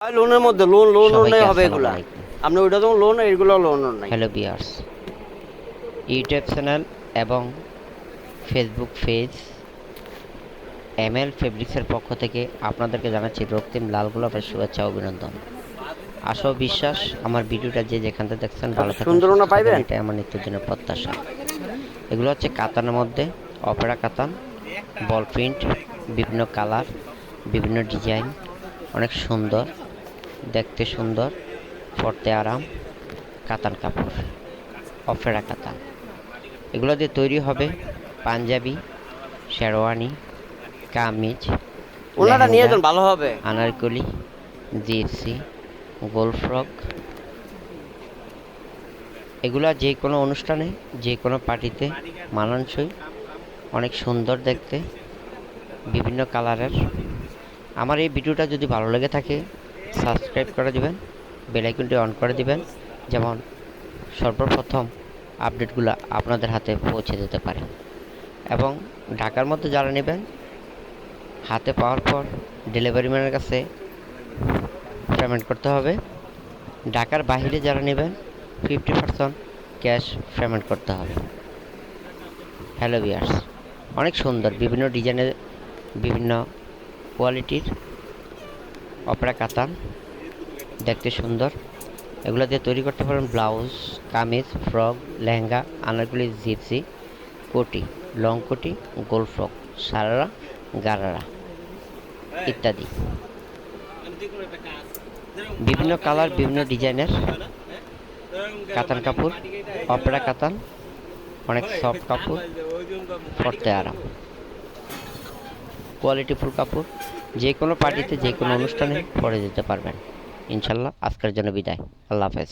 লোনের মধ্যে লোন সবাইকে হবে আসসালামু এগুলা। আলাইকুম। আপনি ওইটা যেমন লোন, এইগুলো লোন নাই। হ্যালো ভিউয়ার্স, ইউটিউব চ্যানেল এবং ফেসবুক পেজ এমএল ফেব্রিক্সের পক্ষ থেকে আপনাদেরকে জানাচ্ছি রক্তিম লাল গোলাপের শুভেচ্ছা ও অভিনন্দন। আশা ও বিশ্বাস আমার ভিডিওটা যে যেখান থেকে দেখছেন ভালো থাকুন, সুন্দর সুস্থ না থাকুন, পাইবেন। এটাই আমার নিত্যদিনের প্রত্যাশা। এগুলো হচ্ছে কাতানের মধ্যে অপেরা কাতান, বল প্রিন্ট, বিভিন্ন কালার, বিভিন্ন ডিজাইন, অনেক সুন্দর, দেখতে সুন্দর, পরতে আরাম কাতান কাপড়, অপেরা কাতান। এগুলো দিয়ে তৈরি হবে পাঞ্জাবি, শেরওয়ানি, কামিজ, ওনাটা নিয়ে লেহেঙ্গা, যান, ভালো হবে। আনারকলি, জিন্সি, গোল ফ্রক। এগুলা যে কোনো অনুষ্ঠানে, যে কোনো পার্টিতে মানানসই, অনেক সুন্দর দেখতে, বিভিন্ন কালারের। আমার এই ভিডিওটা যদি ভালো লেগে থাকে সাবস্ক্রাইব করে দিবেন, বেল আইকনটি অন করে দিবেন, যেমন সর্বপ্রথম আপডেটগুলো আপনাদের হাতে পৌঁছে যেতে পারে। এবং ঢাকার মধ্যে যারা নেবেন, হাতে পাওয়ার পর ডেলিভারি ম্যানের কাছে পেমেন্ট করতে হবে। ঢাকার বাইরে যারা নেবেন 50% ক্যাশ পেমেন্ট করতে হবে। হ্যালো ভিউয়ার্স, অনেক সুন্দর বিভিন্ন ডিজাইনের, বিভিন্ন কোয়ালিটির অপেরা কাতান, দেখতে সুন্দর। এগুলো দিয়ে তৈরি করতে পারেন blouse, kameez, frock, lehenga, anarkali, gypsy, koti, long koti, গোল ফ্রক, সারারা, গারারা ইত্যাদি। বিভিন্ন কালার, বিভিন্ন ডিজাইনের কাতান কাপড়, অপেরা কাতান, অনেক সফট কাপড়, পরতে আরাম, কোয়ালিটিফুল কাপড়। যে কোনো পার্টিতে, যে কোনো অনুষ্ঠানে পরে যেতে পারবেন ইনশাল্লাহ। আজকের জন্য বিদায়, আল্লাহ হাফেজ।